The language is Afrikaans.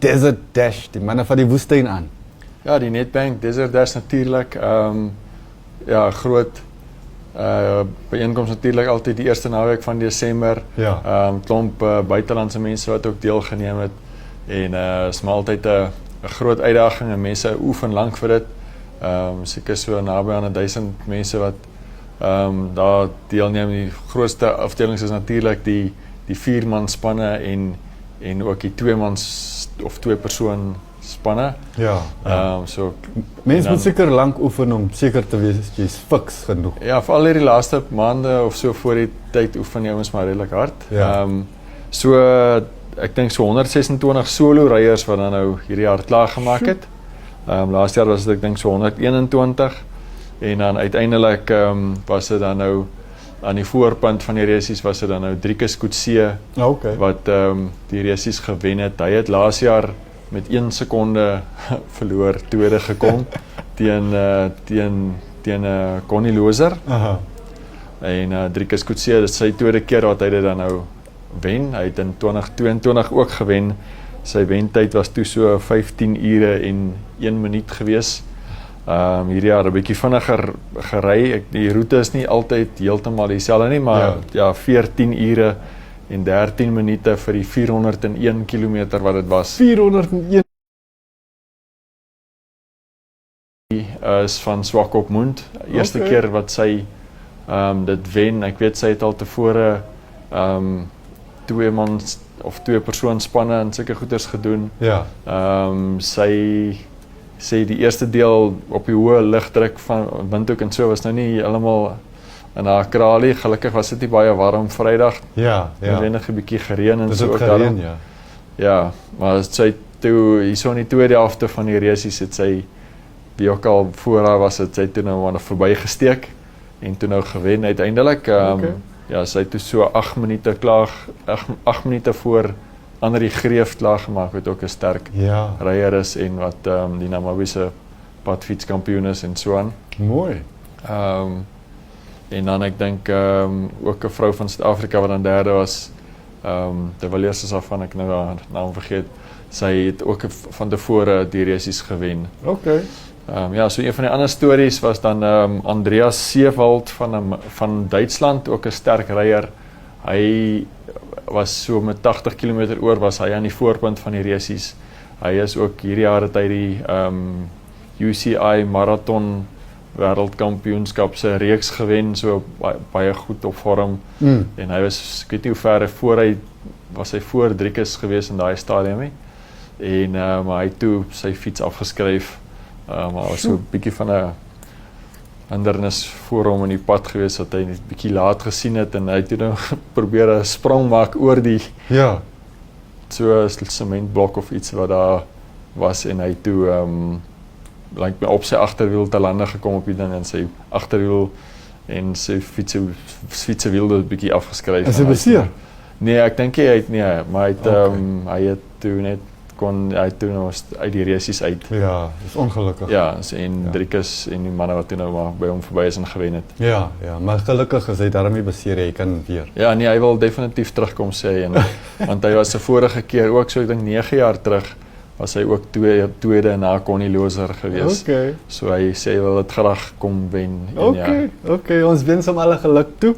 Desert Dash, die manne van die woestyn aan. Ja, die Nedbank Desert Dash natuurlik. Ja, groot byeenkoms natuurlik altyd die eerste naweek van Desember. Ja. Klomp buitelandse mense wat ook deelgeneem het. En is maar altyd 'n groot uitdaging en mense oefen lank vir dit. Seker so naby aan 1000 mense wat daar deelneem. Die grootste afdelings is natuurlik die 4-man spanne en ook die 2-mans of 2-persoon spanne. Ja. So Mense moet seker lank oefen om seker te wees jy's fiks genoeg. ja, veral hierdie laaste maande of so voor die tyd oefen die ouens maar redelik hard. Ja. So ek dink so 126 solo ryers wat dan nou hierdie jaar klaar gemaak het. Laas jaar was dit ek dink so 121 en dan uiteindelik was dit dan nou aan die voorpunt van die resies was dit dan nou Driekus Coetzee Okay. wat die resies gewen het. Hy het laas jaar met 1 sekonde verloor tweede gekom teen Connie Loser. Aha. En Driekus Coetzee, dit is sy tweede keer wat hy dit dan nou wen. Hy het in 2022 ook gewen. Sy wentyd was toe so 15 ure en 1 minuut gewees. Hierdie jaar 'n bietjie vinniger gery. Die roete is nie altyd heeltemal dieselfde nie, maar ja 14 ure en 13 minute vir die 401 km wat dit was. 401. Is van Swakopmund. Eerste Okay. keer wat sy dit wen. Ek weet sy het al tevore 2-man of 2-persoon spanne en sulke goeders gedoen. Ja. Sy sê die eerste deel op die hoë lugdruk van windhoek en so was nou nie heeltemal in haar kralie. Gelukkig was dit nie baie warm Vrydag. Ja, ja. Noodwendig 'n bietjie gereën en Dis so ook ook gereën, daarom. ja. Ja, maar sy toe hierso in die tweede helfte van die resies het sy wie ook al voor haar was het sy toe nou maar verbygesteek en toe nou gewen uiteindelik. Okay. Ja, sy het toe so 8 minute klaar 8 minute voor Andri Greef klaar gemaak wat ook 'n sterk Ja. ryer is en wat die Namibiese padfietskampioen is en so aan. Mooi. En dan ek dink ook 'n vrou van Suid-Afrika wat dan derde was. De Villiers is af van ek nou haar naam vergeet. Sy het ook van tevore die resies gewen. Okay. Ja, so een van die ander stories was dan Andreas Seewald van Duitsland, ook 'n sterk ryer. Hy was so met 80 km oor was hy aan die voorpunt van die resies. Hy is ook hierdie jaar het hy die UCI marathon wêreldkampioenskap se reeks gewen, so baie goed op vorm. En hy was ek weet nie hoe ver voor hy was hy voor Driekus gewees in daai stadium nie. En maar hy toe sy fiets afgeskryf. Maar was so 'n bietjie van 'n hindernis voor hom in die pad gewees dat hy net bietjie laat gesien het en hy het toe nou probeer 'n sprong maak oor die so 'n sementblok of iets wat daar was en hy toe lyk my op sy agterwiel te lande gekom op die ding en sy agterwiel en sy fietswiel het bietjie afgeskryf. Is hy beseer? Nee, ek dink hy het nie, maar hy het toe net hy toe nou uit die resies uit. Ja, dis ongelukkig. Ja, en Driekus en die manne wat toe nou maar by hom verby is en gewen het. Ja, maar gelukkig is hy daarmee beseer, hy kan weer. Ja, nee, hy wil definitief terugkom sê hy, want hy was 'n vorige keer ook so ek dink 9 jaar terug was hy ook tweede na Connie Loser gewees. Okay. So hy sê hy wil dit graag kom wen. Okay, ons wens hom alle geluk toe.